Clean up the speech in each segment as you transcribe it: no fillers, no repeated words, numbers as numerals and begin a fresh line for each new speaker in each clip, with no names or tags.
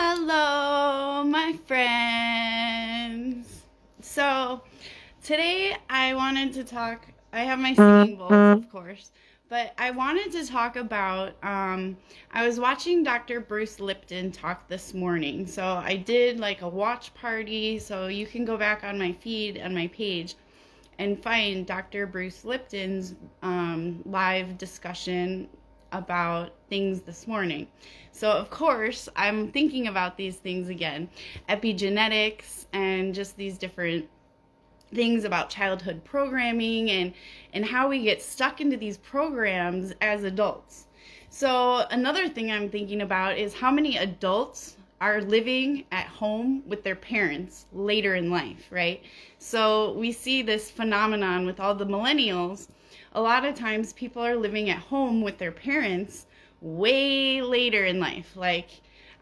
Hello, my friends. So, today I wanted to talk. I have my singing bowls, of course, but I wanted to talk about. I was watching Dr. Bruce Lipton talk this morning. So, I did like a watch party. So, you can go back on my feed, on my page, and find Dr. Bruce Lipton's live discussion about things this morning. So, of course, I'm thinking about these things again, epigenetics and just these different things about childhood programming and how we get stuck into these programs as adults. So, another thing I'm thinking about is how many adults are living at home with their parents later in life, right? So we see this phenomenon with all the millennials. A lot of times people are living at home with their parents way later in life. Like,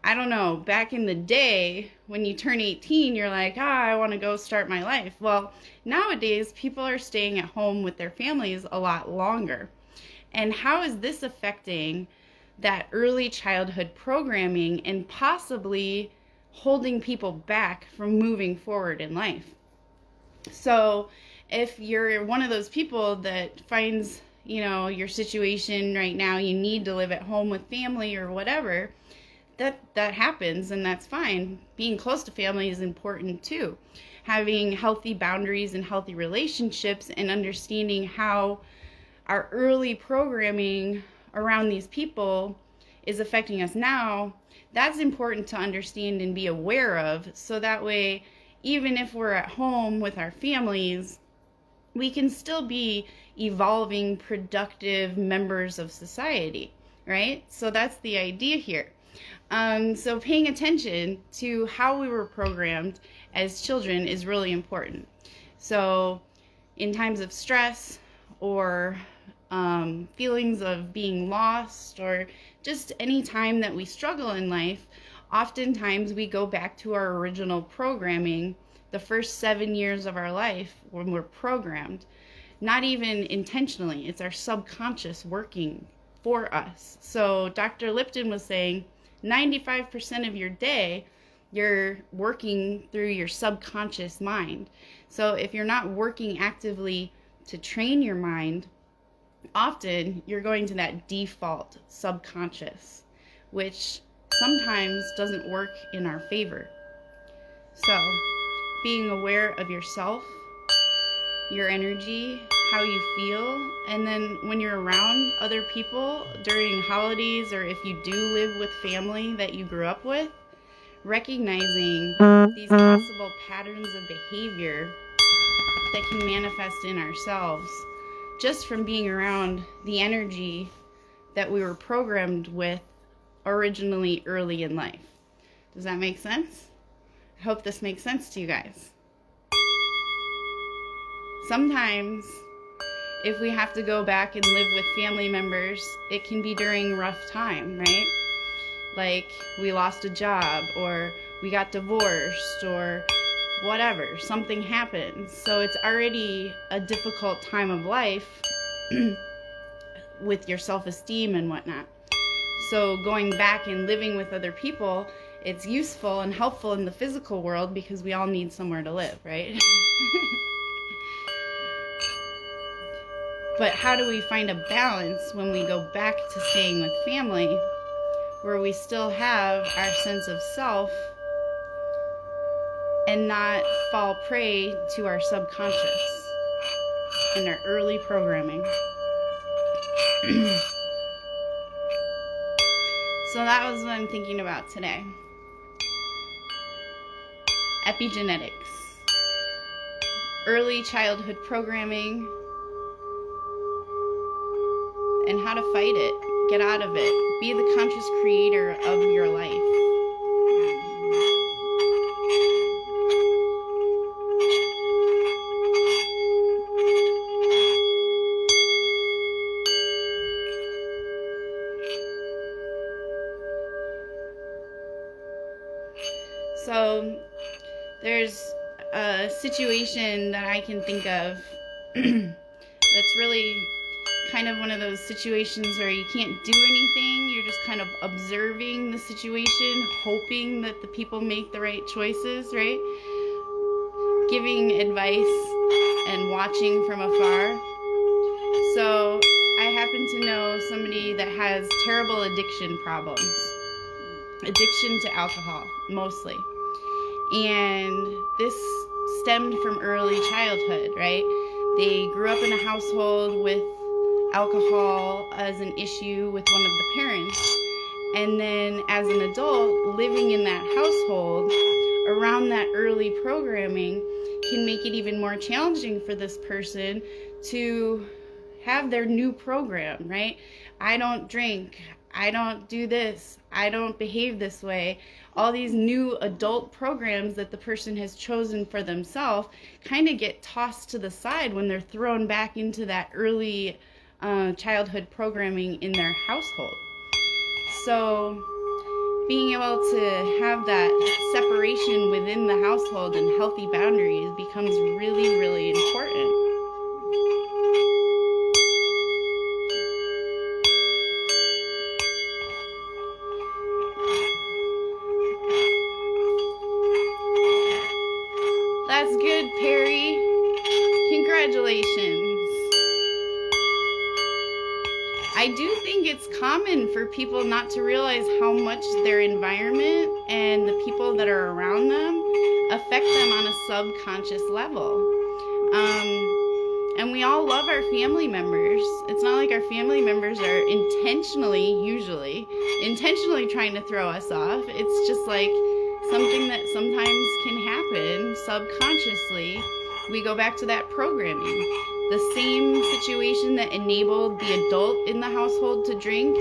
I don't know, back in the day when you turn 18, you're like, I want to go start my life. Well, nowadays people are staying at home with their families a lot longer. And how is this affecting that early childhood programming and possibly holding people back from moving forward in life? So if you're one of those people that finds, your situation right now, you need to live at home with family or whatever, that happens, and that's fine. Being close to family is important too. Having healthy boundaries and healthy relationships and understanding how our early programming around these people is affecting us now, that's important to understand and be aware of, so that way, even if we're at home with our families, we can still be evolving, productive members of society, right? So that's the idea here. So paying attention to how we were programmed as children is really important. So in times of stress or feelings of being lost, or just any time that we struggle in life, oftentimes we go back to our original programming the first 7 years of our life when we're programmed. Not even intentionally, it's our subconscious working for us. So Dr. Lipton was saying 95% of your day you're working through your subconscious mind. So if you're not working actively to train your mind, often you're going to that default subconscious, which sometimes doesn't work in our favor. So being aware of yourself, your energy, how you feel, and then when you're around other people during holidays, or if you do live with family that you grew up with, recognizing these possible patterns of behavior that can manifest in ourselves just from being around the energy that we were programmed with originally early in life. Does that make sense? I hope this makes sense to you guys. Sometimes if we have to go back and live with family members, it can be during a rough time, right? Like we lost a job, or we got divorced, or whatever, something happens. So it's already a difficult time of life with your self-esteem and whatnot. So going back and living with other people, it's useful and helpful in the physical world because we all need somewhere to live, right? But how do we find a balance when we go back to staying with family, where we still have our sense of self and not fall prey to our subconscious and our early programming? So that was what I'm thinking about today. Epigenetics, early childhood programming, and how to fight it, get out of it, be the conscious creator of your life. So there's a situation that I can think of that's really kind of one of those situations where you can't do anything. You're just kind of observing the situation, hoping that the people make the right choices, right? Giving advice and watching from afar. So I happen to know somebody that has terrible addiction problems. Addiction to alcohol, mostly. And this stemmed from early childhood, right? They grew up in a household with alcohol as an issue with one of the parents. And then as an adult, living in that household around that early programming can make it even more challenging for this person to have their new program, right? I don't drink. I don't do this. I don't behave this way. All these new adult programs that the person has chosen for themselves kind of get tossed to the side when they're thrown back into that early childhood programming in their household. So being able to have that separation within the household and healthy boundaries becomes really, really important. That's good, Perry. Congratulations. I do think it's common for people not to realize how much their environment and the people that are around them affect them on a subconscious level. And we all love our family members. It's not like our family members are usually intentionally trying to throw us off. It's just like something that sometimes can happen subconsciously. We go back to that programming. The same situation that enabled the adult in the household to drink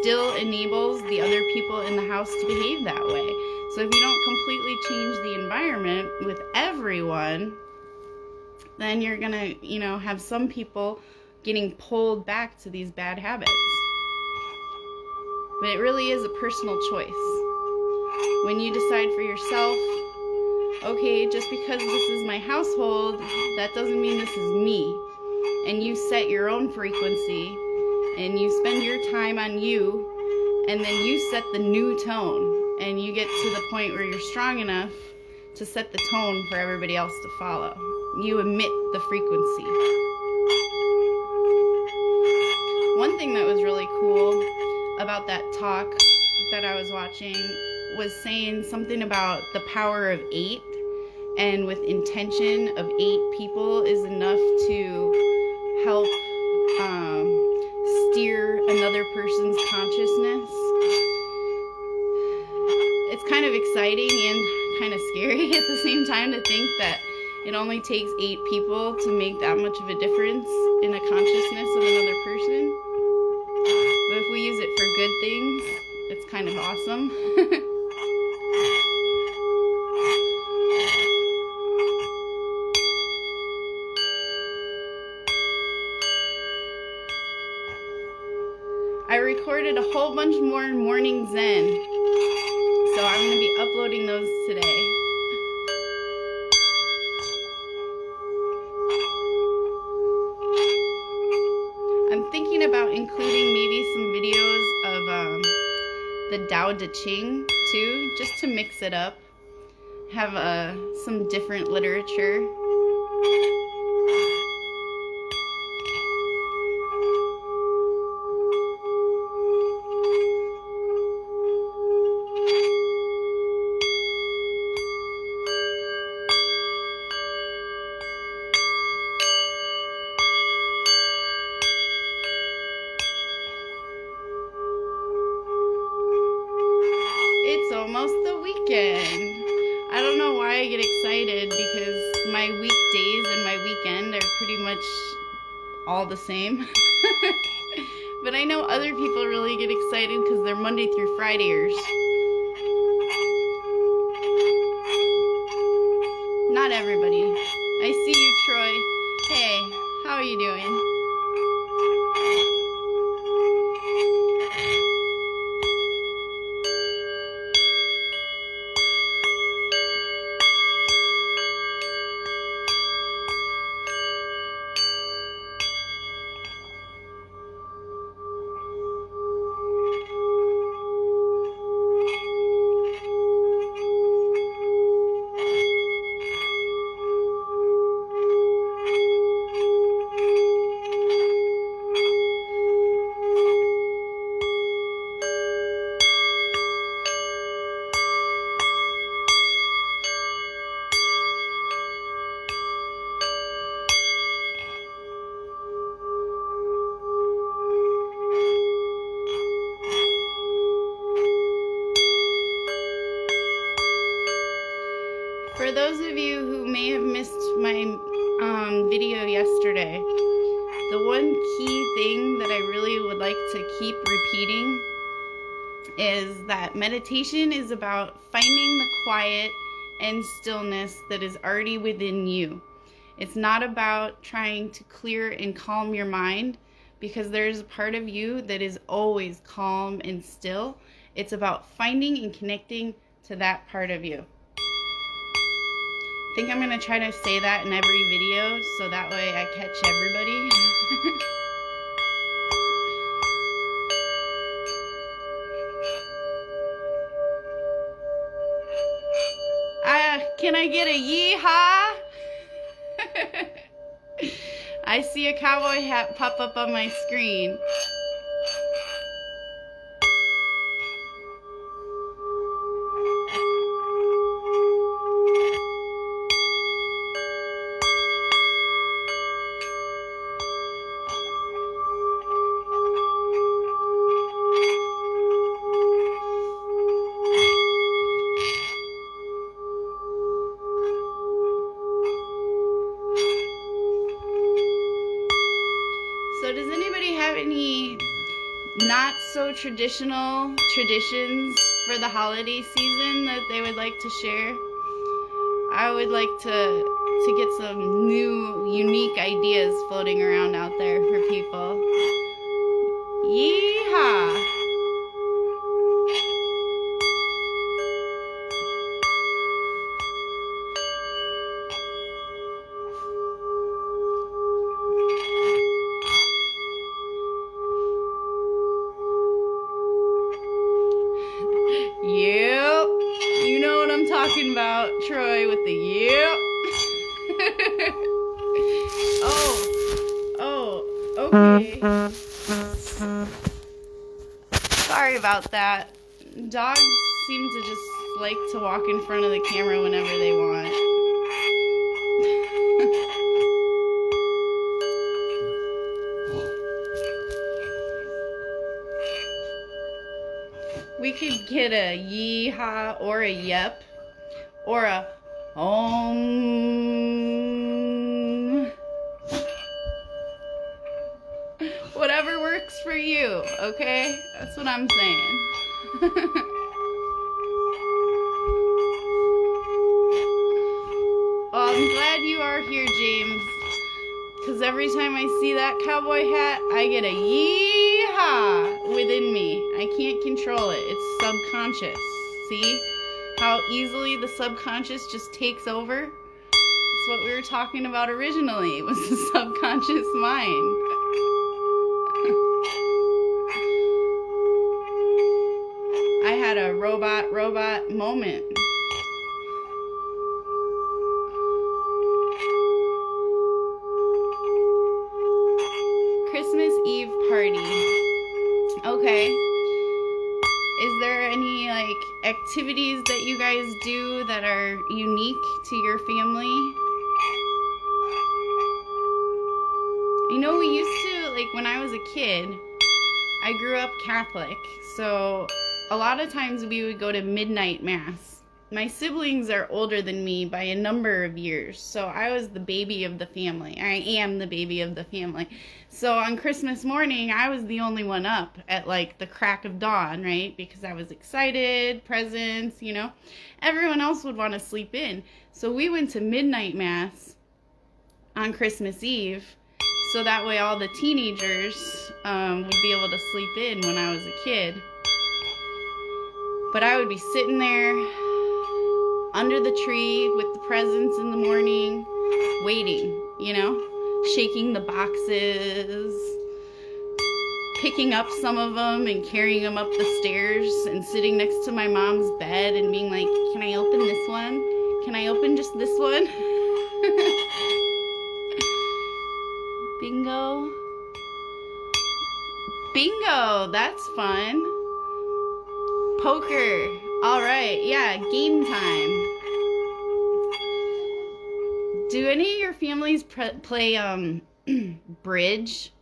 still enables the other people in the house to behave that way. So if you don't completely change the environment with everyone, then you're gonna, have some people getting pulled back to these bad habits. But it really is a personal choice. When you decide for yourself, okay, just because this is my household, that doesn't mean this is me. And you set your own frequency, and you spend your time on you, and then you set the new tone, and you get to the point where you're strong enough to set the tone for everybody else to follow. You emit the frequency. One thing that was really cool about that talk that I was watching was saying something about the power of 8, and with intention of 8 people is enough to help steer another person's consciousness. It's kind of exciting and kind of scary at the same time to think that it only takes 8 people to make that much of a difference in the consciousness of another person. But if we use it for good things, it's kind of awesome. I recorded a whole bunch more Morning Zen, so I'm going to be uploading those today. I'm thinking about including maybe some videos of the Tao Te Ching too, just to mix it up, have some different literature. Almost the weekend. I don't know why I get excited, because my weekdays and my weekend are pretty much all the same. But I know other people really get excited because they're Monday through Fridayers. Not everybody. I see you, Troy. Hey, how are you doing? For those of you who may have missed my video yesterday, the one key thing that I really would like to keep repeating is that meditation is about finding the quiet and stillness that is already within you. It's not about trying to clear and calm your mind, because there's a part of you that is always calm and still. It's about finding and connecting to that part of you. I think I'm going to try to say that in every video so that way I catch everybody. Can I get a yeehaw? I see a cowboy hat pop up on my screen. So does anybody have any not so traditional traditions for the holiday season that they would like to share? I would like to get some new, unique ideas floating around out there for people. Yeehaw! Yep, you know what I'm talking about, Troy, with the yep. Okay. Sorry about that. Dogs seem to just like to walk in front of the camera whenever they want. We could get a yeehaw or a yep or a whatever works for you, okay? That's what I'm saying. Well, I'm glad you are here, James, because every time I see that cowboy hat, I get a yeehaw within me. I can't control it. It's subconscious. See how easily the subconscious just takes over? It's what we were talking about originally, was the subconscious mind. I had a robot moment. Christmas Eve party. Okay. Is there any like activities that you guys do that are unique to your family? You know, we used to, like when I was a kid, I grew up Catholic, so a lot of times we would go to midnight mass. My siblings are older than me by a number of years, so I was the baby of the family. I am the baby of the family. So on Christmas morning, I was the only one up at like the crack of dawn, right? Because I was excited, presents, you know. Everyone else would want to sleep in. So we went to midnight mass on Christmas Eve, so that way all the teenagers would be able to sleep in when I was a kid. But I would be sitting there under the tree with the presents in the morning, waiting, you know, shaking the boxes, picking up some of them and carrying them up the stairs and sitting next to my mom's bed and being like, can I open this one? Can I open just this one? Bingo. Bingo, that's fun. Poker. All right, yeah, game time. Do any of your families play bridge?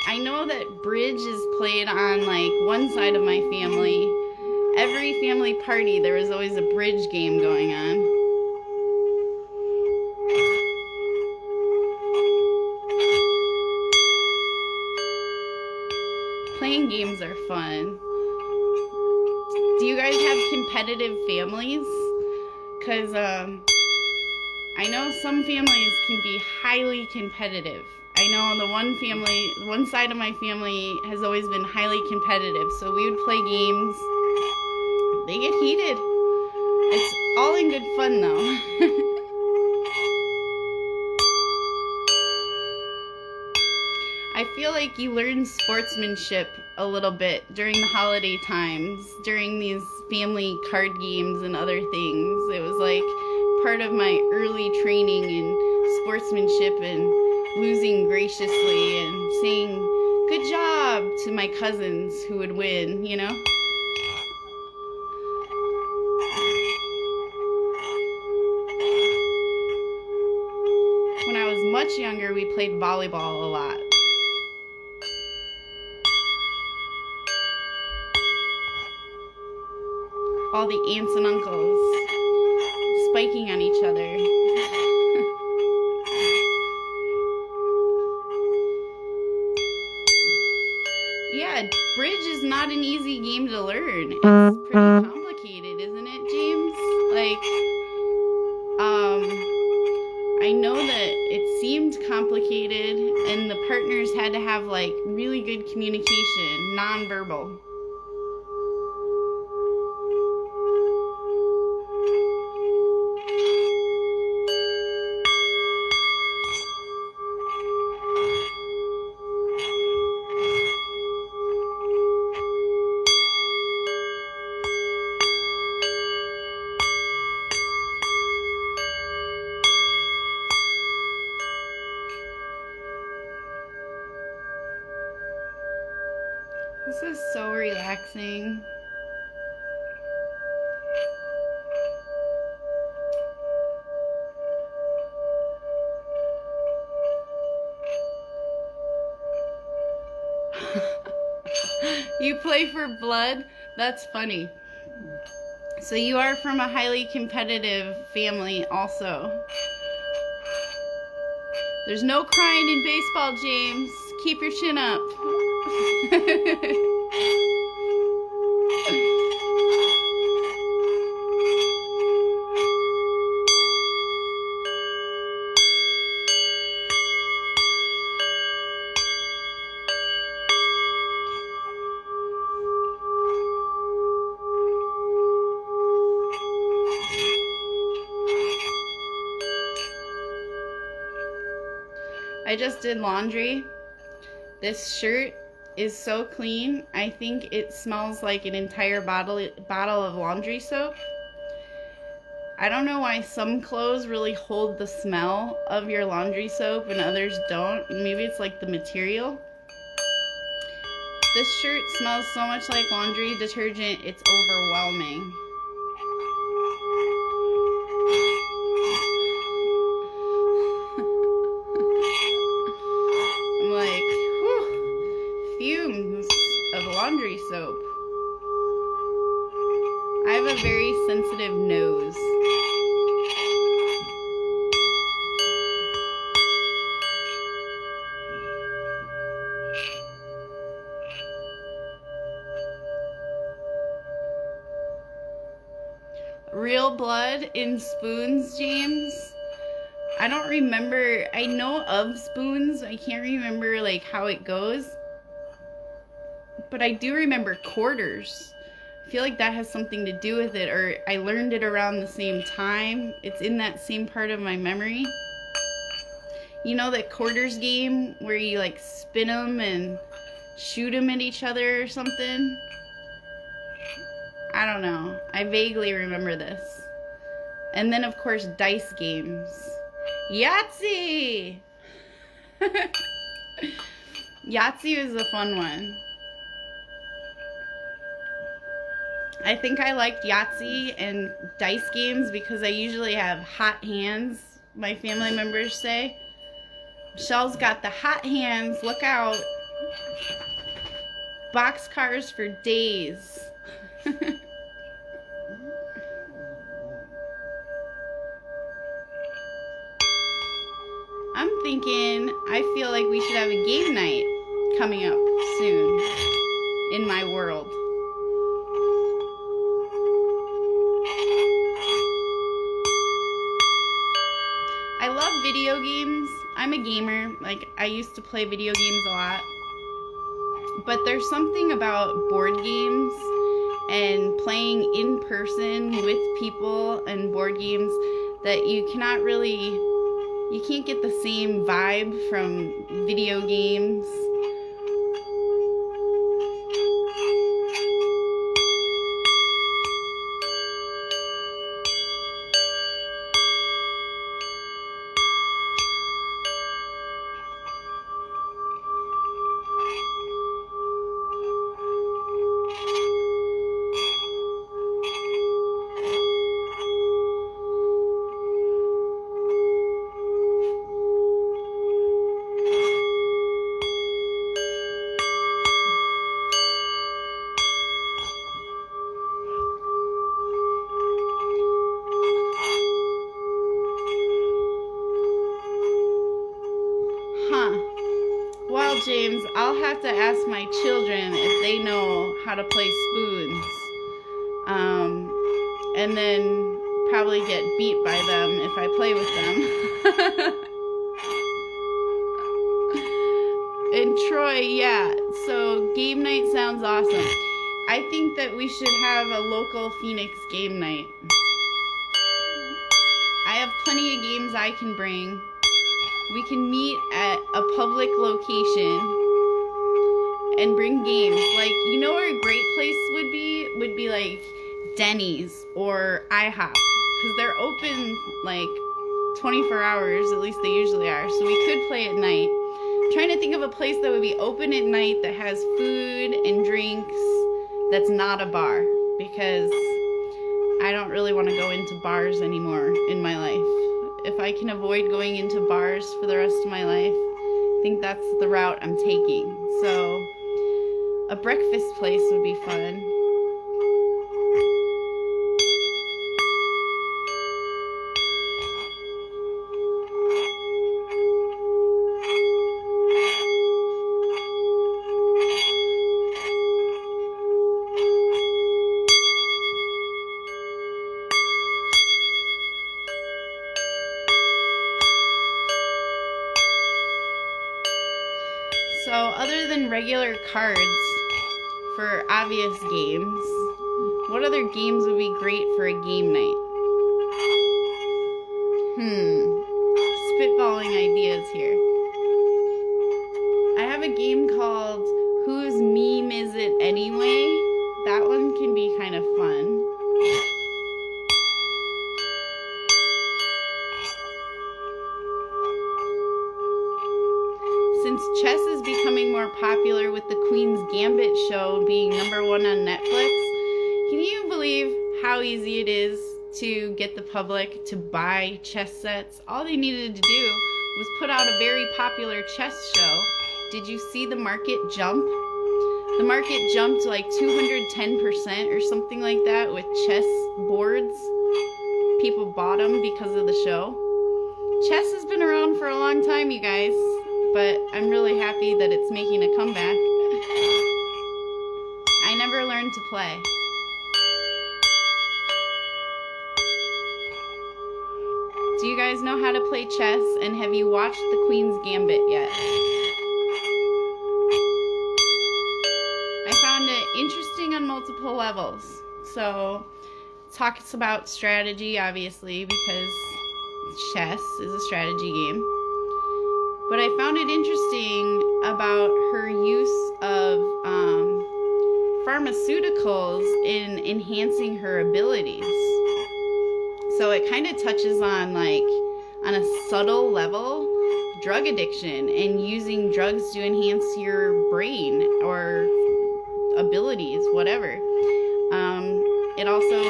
I know that bridge is played on like one side of my family. Every family party, there was always a bridge game going on. cooking games are fun. Do you guys have competitive families? Because I know some families can be highly competitive. I know the one side of my family has always been highly competitive. So we would play games. They get heated. It's all in good fun though. I feel like you learn sportsmanship a little bit during the holiday times, during these family card games and other things. It was like part of my early training in sportsmanship and losing graciously and saying good job to my cousins who would win, you know? When I was much younger, we played volleyball a lot. All the aunts and uncles spiking on each other. Yeah, bridge is not an easy game to learn. It's pretty complicated, isn't it, James? Like, I know that it seemed complicated and the partners had to have like really good communication, nonverbal. This is so relaxing. You play for blood? That's funny. So you are from a highly competitive family also. There's no crying in baseball, James. Keep your chin up. I just did laundry. This shirt is so clean. I think it smells like an entire bottle of laundry soap. I don't know why some clothes really hold the smell of your laundry soap and others don't. Maybe it's like the material. This shirt smells so much like laundry detergent, it's overwhelming. I'm like, whew, fumes of laundry soap. I have a very sensitive nose. Real blood in spoons, James? I don't remember. I know of spoons. I can't remember like how it goes. But I do remember quarters. I feel like that has something to do with it, or I learned it around the same time. It's in that same part of my memory. You know that quarters game where you like spin them and shoot them at each other or something? I don't know. I vaguely remember this. And then of course dice games. Yahtzee! Yahtzee is a fun one. I think I liked Yahtzee and dice games because I usually have hot hands, my family members say. Michelle's got the hot hands, look out. Boxcars for days. I'm thinking, I feel like we should have a game night coming up soon. in my world. I love video games. I'm a gamer. Like, I used to play video games a lot. But there's something about board games and playing in person with people and board games that you can't get the same vibe from video games. Well, James, I'll have to ask my children if they know how to play spoons. And then probably get beat by them if I play with them. And Troy, yeah, so game night sounds awesome. I think that we should have a local Phoenix game night. I have plenty of games I can bring. We can meet at a public location and bring games. Like, you know where a great place would be? Would be like Denny's or IHOP. Because they're open like 24 hours, at least they usually are. So we could play at night. I'm trying to think of a place that would be open at night that has food and drinks that's not a bar. Because I don't really want to go into bars anymore in my life. If I can avoid going into bars for the rest of my life, I think that's the route I'm taking. So, a breakfast place would be fun. So other than regular cards for obvious games, what other games would be great for a game night? Spitballing ideas here. I have a game called Whose Meme Is It Anyway? That one can be kind of fun. Since chess is becoming more popular with the Queen's Gambit show being #1 on Netflix, can you believe how easy it is to get the public to buy chess sets? All they needed to do was put out a very popular chess show. Did you see the market jump? The market jumped like 210% or something like that with chess boards. People bought them because of the show. Chess has been around for a long time, you guys. But I'm really happy that it's making a comeback. I never learned to play. Do you guys know how to play chess, and have you watched The Queen's Gambit yet? I found it interesting on multiple levels. So, it talks about strategy, obviously, because chess is a strategy game. But I found it interesting about her use of pharmaceuticals in enhancing her abilities. So it kind of touches on, like, on a subtle level, drug addiction and using drugs to enhance your brain or abilities, whatever. It also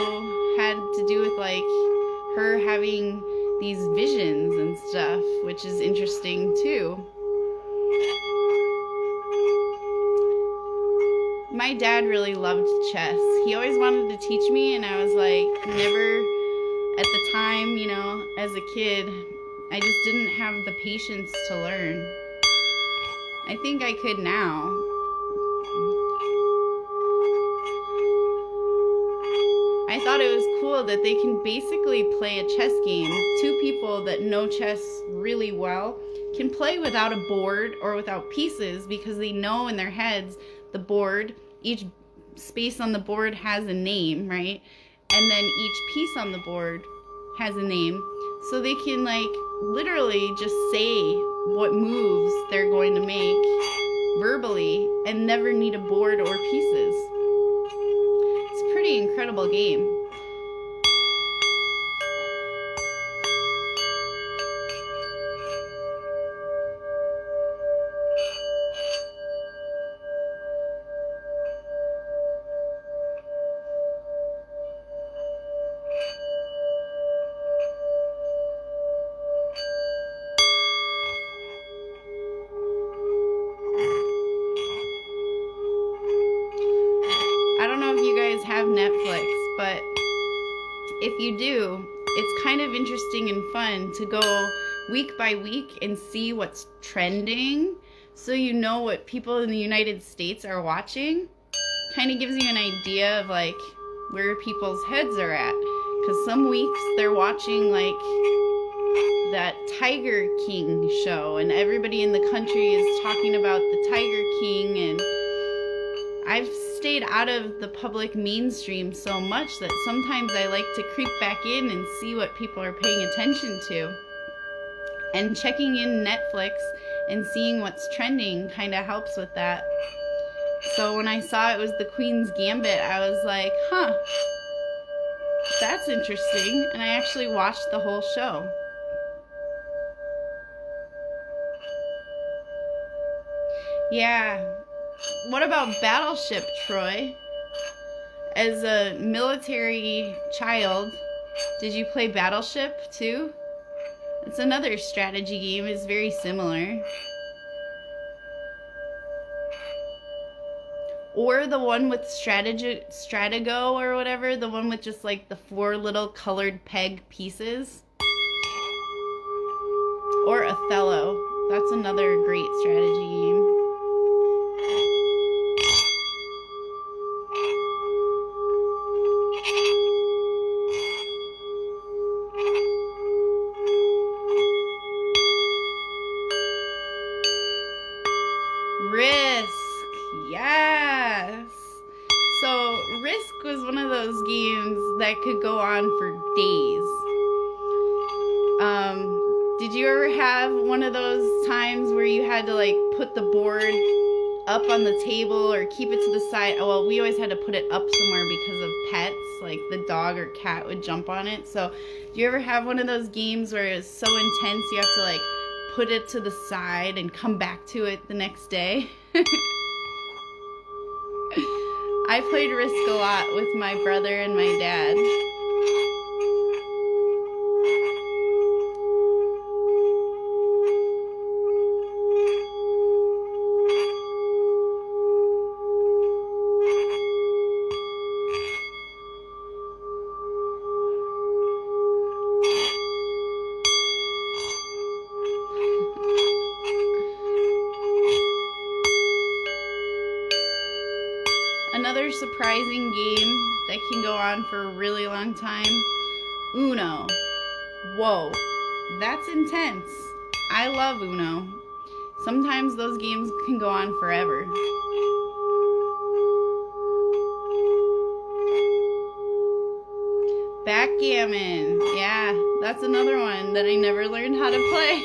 had to do with, like, her having these visions and stuff, which is interesting too. My dad really loved chess. He always wanted to teach me, and I was like, never at the time, you know, as a kid, I just didn't have the patience to learn. I think I could now. I thought it was cool that they can basically play a chess game. Two people that know chess really well can play without a board or without pieces because they know in their heads the board, each space on the board has a name, right? And then each piece on the board has a name. So they can like literally just say what moves they're going to make verbally and never need a board or pieces. It's a pretty incredible game. I don't know if you guys have Netflix, but if you do, it's kind of interesting and fun to go week by week and see what's trending so you know what people in the United States are watching. Kind of gives you an idea of like where people's heads are at. Because some weeks they're watching like that Tiger King show and everybody in the country is talking about the Tiger King, and I've stayed out of the public mainstream so much that sometimes I like to creep back in and see what people are paying attention to. And checking in Netflix and seeing what's trending kind of helps with that. So when I saw it was the Queen's Gambit, I was like, huh, that's interesting. And I actually watched the whole show. Yeah. What about Battleship, Troy? As a military child, did you play Battleship too? It's another strategy game. It's very similar. Or the one with Stratago or whatever, the one with just like the 4 little colored peg pieces. Or Othello. That's another great strategy game. Risk. Yes. So Risk was one of those games that could go on for days. Did you ever have one of those times where you had to like put the board up on the table or keep it to the side? Oh, well, we always had to put it up somewhere because of pets, like the dog or cat would jump on it. So do you ever have one of those games where it's so intense you have to like put it to the side and come back to it the next day? I played Risk a lot with my brother and my dad. Another surprising game that can go on for a really long time, Uno. Whoa, that's intense. I love Uno. Sometimes those games can go on forever. Backgammon. Yeah, that's another one that I never learned how to play.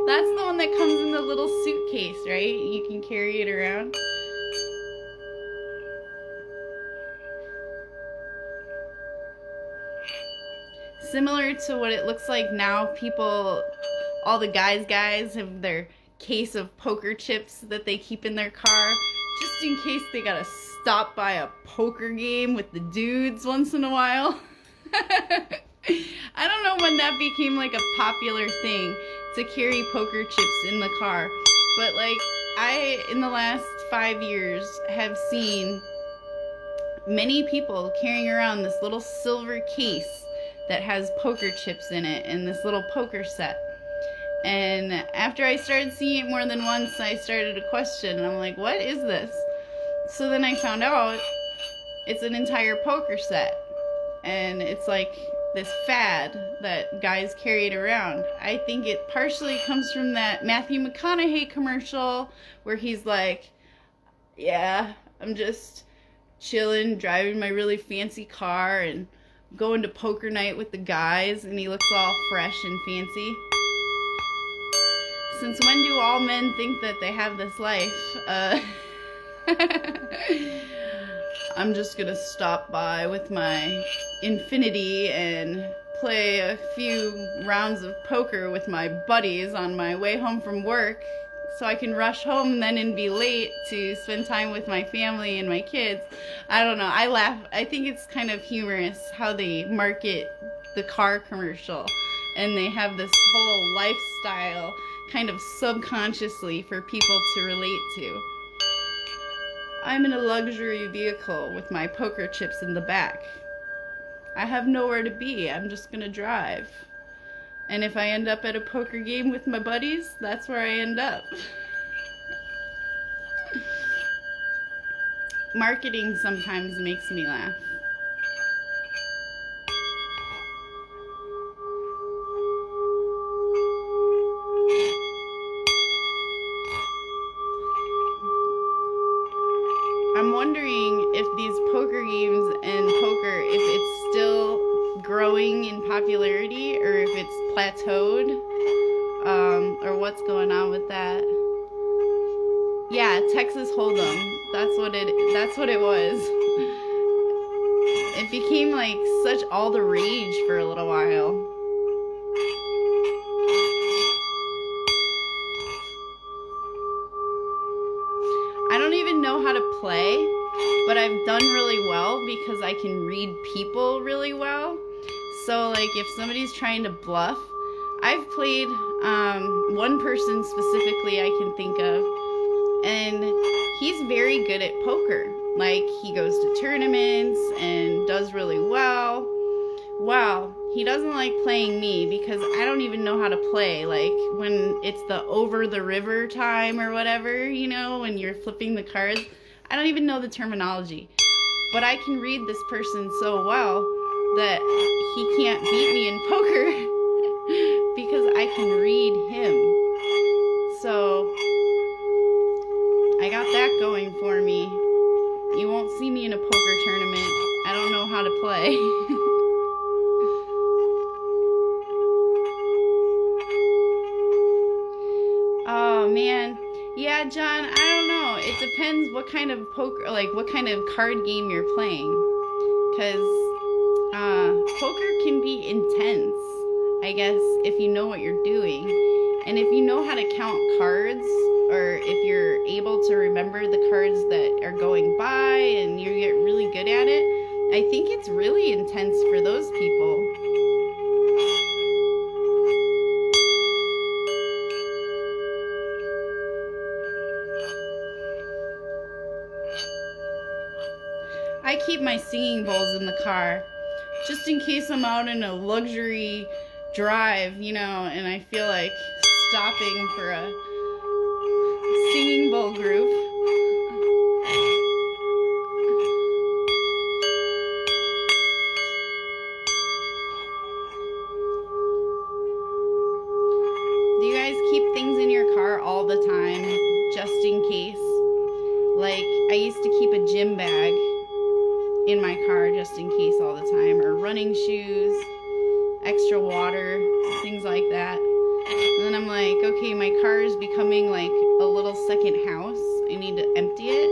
That's the one that comes in the little suitcase, right? You can carry it around. Similar to what it looks like now, people, all the guys have their case of poker chips that they keep in their car, just in case they gotta stop by a poker game with the dudes once in a while. I don't know when that became like a popular thing to carry poker chips in the car, but like I, in the last 5 years, have seen many people carrying around this little silver case that has poker chips in it and this little poker set. And after I started seeing it more than once, I started to question, and I'm like, what is this? So then I found out It's an entire poker set. And it's like this fad that guys carried around. I think it partially comes from that Matthew McConaughey commercial where he's like, yeah, I'm just chilling, driving my really fancy car and going to poker night with the guys, and he looks all fresh and fancy. Since when do all men think that they have this life? I'm just gonna stop by with my Infinity and play a few rounds of poker with my buddies on my way home from work so I can rush home then and be late to spend time with my family and my kids. I don't know. I laugh. I think it's kind of humorous how they market the car commercial, and they have this whole lifestyle kind of subconsciously for people to relate to. I'm in a luxury vehicle with my poker chips in the back. I have nowhere to be. I'm just gonna drive. And if I end up at a poker game with my buddies, that's where I end up. Marketing sometimes makes me laugh. I'm wondering if these poker games and poker, if it's still growing in popularity or if it's plateaued, or what's going on with that. Yeah, Texas Hold'em. That's what it was. It became like such all the rage for a little while. I don't even know how to play, but I've done really well because I can read people really well. So like if somebody's trying to bluff, I've played one person specifically I can think of, and he's very good at poker. Like he goes to tournaments and does really well. Well, he doesn't like playing me because I don't even know how to play. Like when it's the over the river time or whatever, you know, when you're flipping the cards, I don't even know the terminology. But I can read this person so well that he can't beat me in poker because I can read him. So I got that going for me. You won't see me in a poker tournament. I don't know how to play. Oh man, yeah, John, I don't know. It depends what kind of poker, like what kind of card game you're playing, because poker can be intense, I guess, if you know what you're doing, and if you know how to count cards, or if you're able to remember the cards that are going by, and you get really good at it. I think it's really intense for those people. I keep my singing bowls in the car just in case I'm out in a luxury drive, you know, and I feel like stopping for a singing bowl group. Do you guys keep things in your car all the time just in case? Like I used to keep a gym bag in my car just in case all the time, or running shoes, extra water, things like that. And then I'm like, okay, my car is becoming like a little second house. I need to empty it.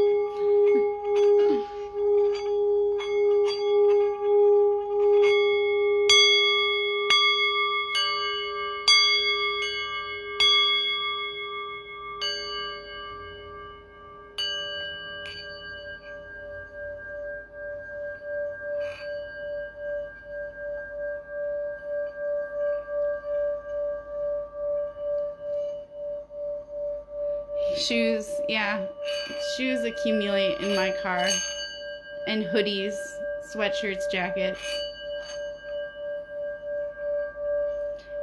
Shoes, yeah. Shoes accumulate in my car. And hoodies, sweatshirts, jackets.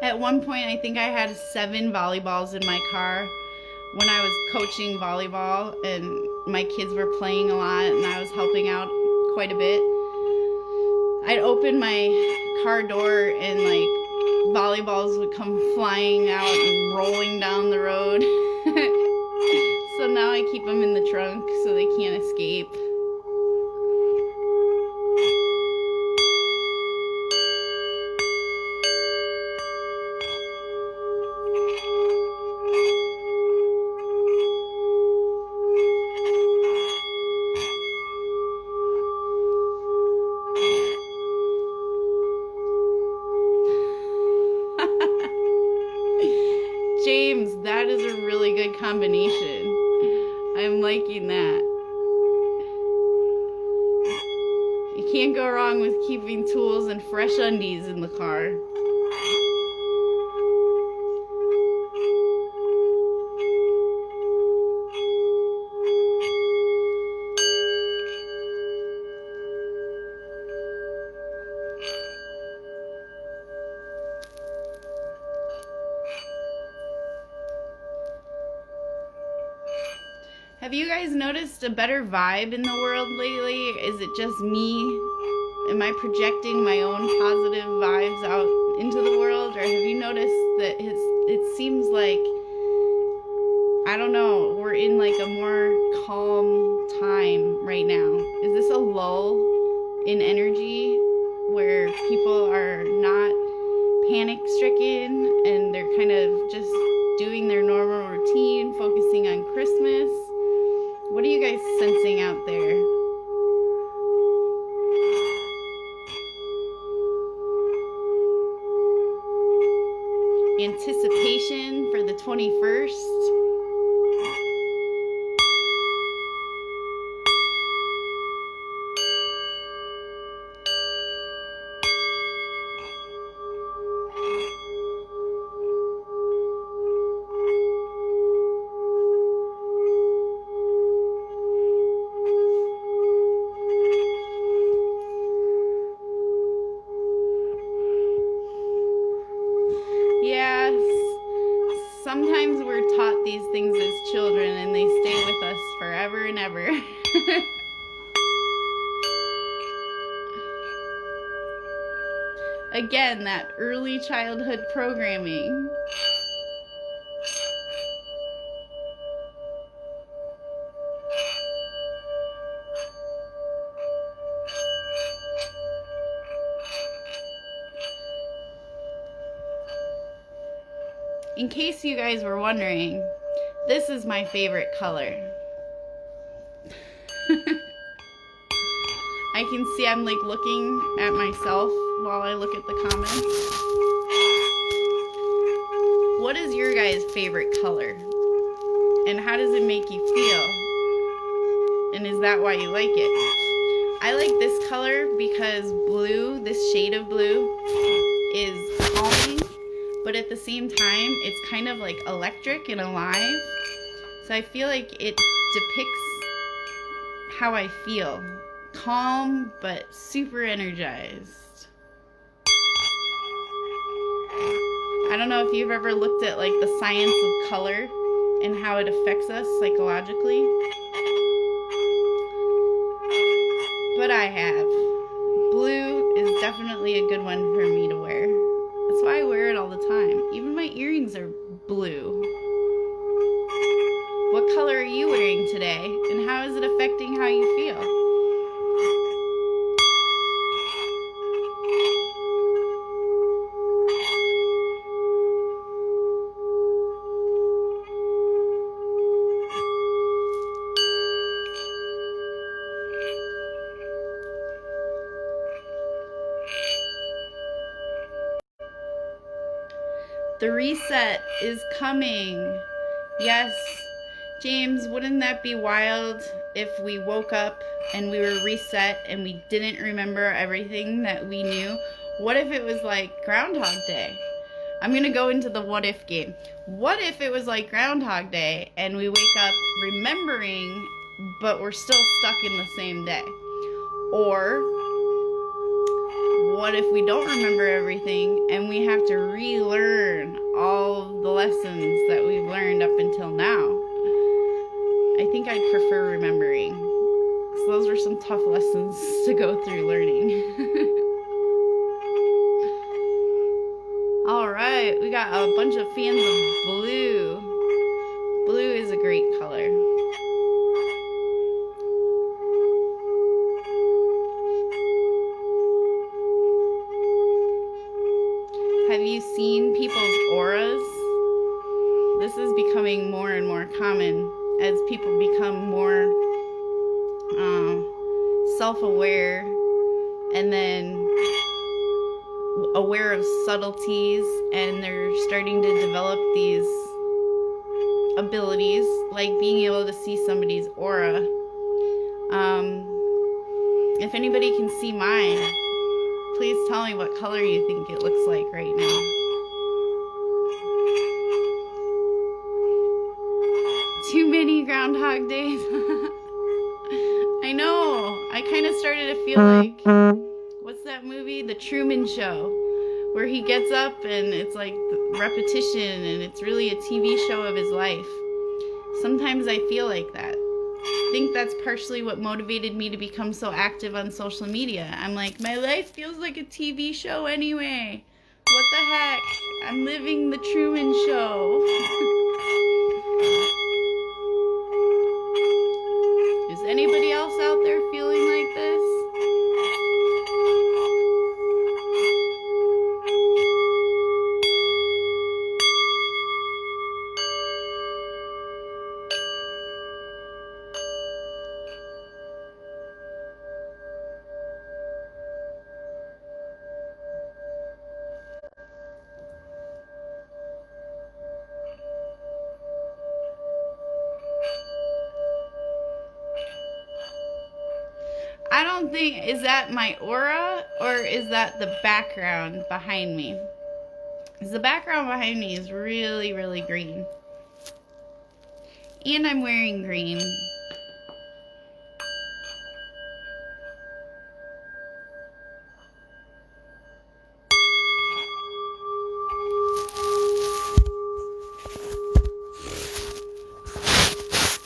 At one point, I think I had 7 volleyballs in my car when I was coaching volleyball and my kids were playing a lot and I was helping out quite a bit. I'd open my car door and like volleyballs would come flying out and rolling down the road. So now I keep them in the trunk so they can't escape. James, that is a really good combination. I'm liking that. You can't go wrong with keeping tools and fresh undies in the car. Have you guys noticed a better vibe in the world lately? Is it just me? Am I projecting my own positive vibes out into the world? Or have you noticed that it seems like, I don't know, we're in like a more calm time right now? Is this a lull in energy where people are not panic stricken and they're kind of just doing their normal routine, focusing on Christmas? What are you guys sensing out there? Anticipation for the 21st. Yeah, sometimes we're taught these things as children and they stay with us forever and ever. Again, that early childhood programming. In case you guys were wondering, this is my favorite color. I can see I'm like looking at myself while I look at the comments. What is your guys' favorite color? And how does it make you feel? And is that why you like it? I like this color because blue, this shade of blue, is calming. But at the same time, it's kind of like electric and alive. So I feel like it depicts how I feel. Calm, but super energized. I don't know if you've ever looked at like the science of color and how it affects us psychologically. But I have. Blue is definitely a good one for me to wear. That's why I wear it all the time. Even my earrings are blue. What color are you wearing today? And how is it affecting how you feel? The reset is coming. Yes, James, wouldn't that be wild if we woke up and we were reset and we didn't remember everything that we knew? What if it was like Groundhog Day? I'm gonna go into the what if game. What if it was like Groundhog Day and we wake up remembering, but we're still stuck in the same day? Or what if we don't remember everything and we have to relearn all the lessons that we've learned up until now? I think I'd prefer remembering. Those were some tough lessons to go through learning. All right, we got a bunch of fans of blue. Blue is a great color. Have you seen people's auras? This is becoming more and more common as people become more self-aware and then aware of subtleties, and they're starting to develop these abilities like being able to see somebody's aura. If anybody can see mine, please tell me what color you think it looks like right now. Too many Groundhog Days. I know. I kind of started to feel like, what's that movie? The Truman Show, where he gets up and it's like repetition and it's really a TV show of his life. Sometimes I feel like that. I think that's partially what motivated me to become so active on social media. I'm like, my life feels like a TV show anyway. What the heck? I'm living the Truman Show. Is anybody else out there feeling like this? I don't think, is that my aura or is that the background behind me? Because the background behind me is really, really green. And I'm wearing green.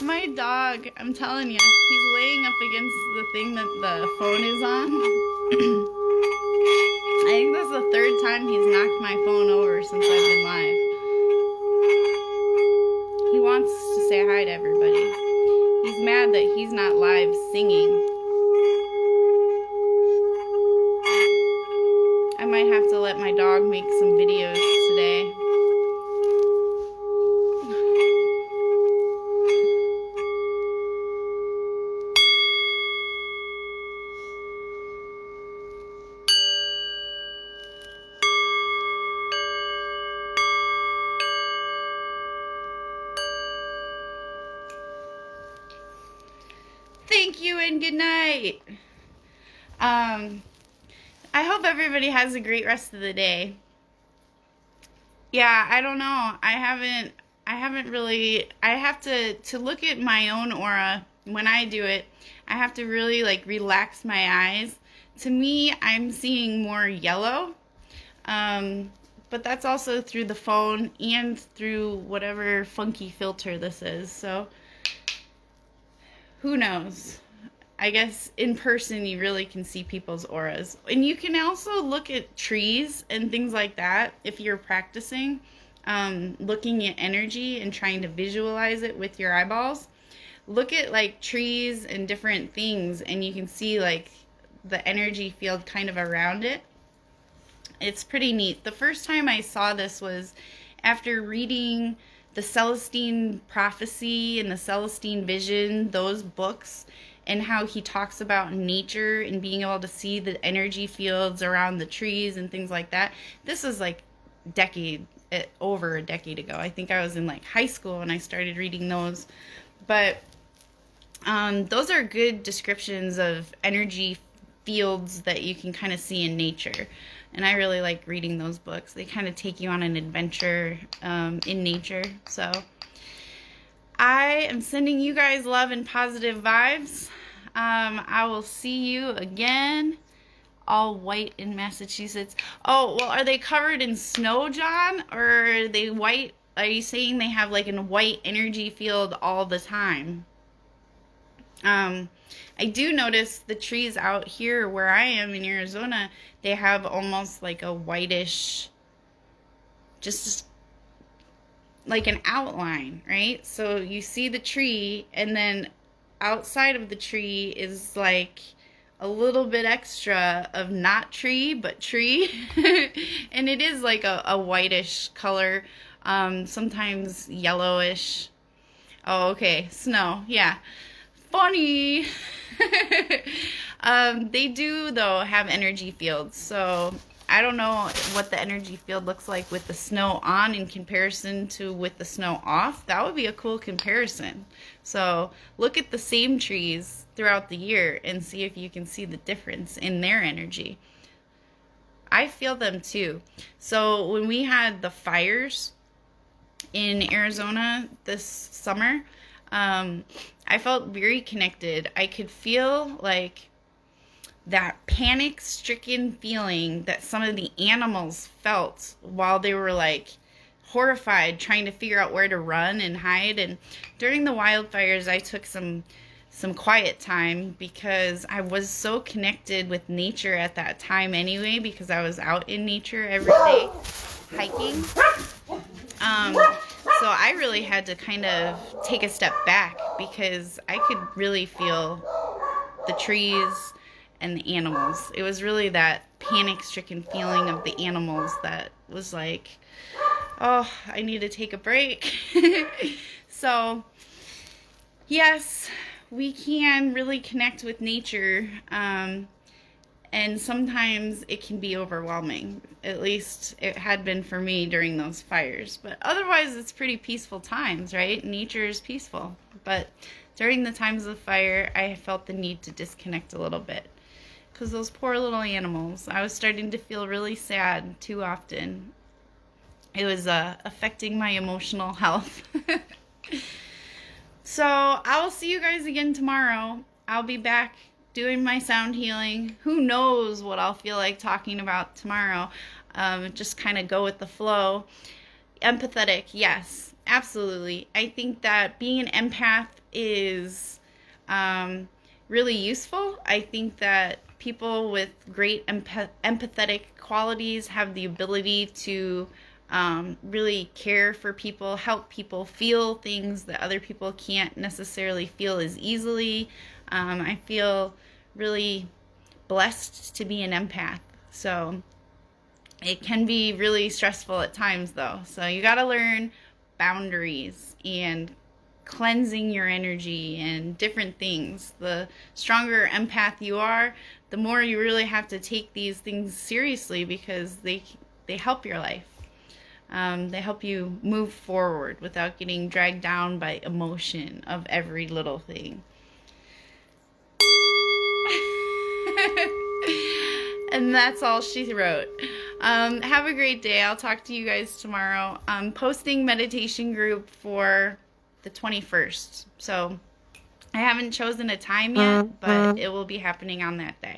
My dog, I'm telling you, he's laying up against the thing that the phone is on. I think that's the third time he's knocked my phone over since I've been live. He wants to say hi to everybody. He's mad that he's not live singing. I might have to let my dog make some videos today. Thank you and good night. I hope everybody has a great rest of the day. Yeah, I don't know. I haven't really, I have to look at my own aura when I do it. I have to really like relax my eyes. To me, I'm seeing more yellow. But that's also through the phone and through whatever funky filter this is. So who knows? I guess in person you really can see people's auras. And you can also look at trees and things like that if you're practicing, looking at energy and trying to visualize it with your eyeballs. Look at like trees and different things and you can see like the energy field kind of around it. It's pretty neat. The first time I saw this was after reading the Celestine Prophecy and the Celestine Vision, those books, and how he talks about nature and being able to see the energy fields around the trees and things like that. This was like over a decade ago. I think I was in like high school when I started reading those. But those are good descriptions of energy fields that you can kind of see in nature. And I really like reading those books. They kind of take you on an adventure in nature. So I am sending you guys love and positive vibes. I will see you again. All white in Massachusetts. Oh, well, are they covered in snow, John? Or are they white? Are you saying they have like a white energy field all the time? I do notice the trees out here where I am in Arizona, they have almost like a whitish, just like an outline, right? So you see the tree, and then outside of the tree is like a little bit extra of not tree, but tree. And it is like a whitish color, sometimes yellowish. Oh, okay, snow, yeah. Funny. They do, though, have energy fields, so I don't know what the energy field looks like with the snow on in comparison to with the snow off. That would be a cool comparison. So look at the same trees throughout the year and see if you can see the difference in their energy. I feel them too. So when we had the fires in Arizona this summer, I felt very connected. I could feel like that panic-stricken feeling that some of the animals felt while they were like horrified, trying to figure out where to run and hide. And during the wildfires, I took some quiet time because I was so connected with nature at that time anyway, because I was out in nature every day hiking. So I really had to kind of take a step back because I could really feel the trees and the animals. It was really that panic-stricken feeling of the animals that was like, oh, I need to take a break. So, yes, we can really connect with nature, and sometimes it can be overwhelming. At least it had been for me during those fires. But otherwise, it's pretty peaceful times, right? Nature is peaceful. But during the times of fire, I felt the need to disconnect a little bit. Because those poor little animals, I was starting to feel really sad too often. It was affecting my emotional health. So I will see you guys again tomorrow. I'll be back doing my sound healing. Who knows what I'll feel like talking about tomorrow. Just kind of go with the flow. Empathetic, yes, absolutely. I think that being an empath is really useful. I think that people with great empathetic qualities have the ability to really care for people, help people feel things that other people can't necessarily feel as easily. I feel really blessed to be an empath. So it can be really stressful at times, though. So you got to learn boundaries and cleansing your energy and different things. The stronger empath you are, the more you really have to take these things seriously because they help your life. They help you move forward without getting dragged down by emotion of every little thing. And that's all she wrote. Have a great day. I'll talk to you guys tomorrow. I'm posting meditation group for the 21st. So I haven't chosen a time yet, but it will be happening on that day.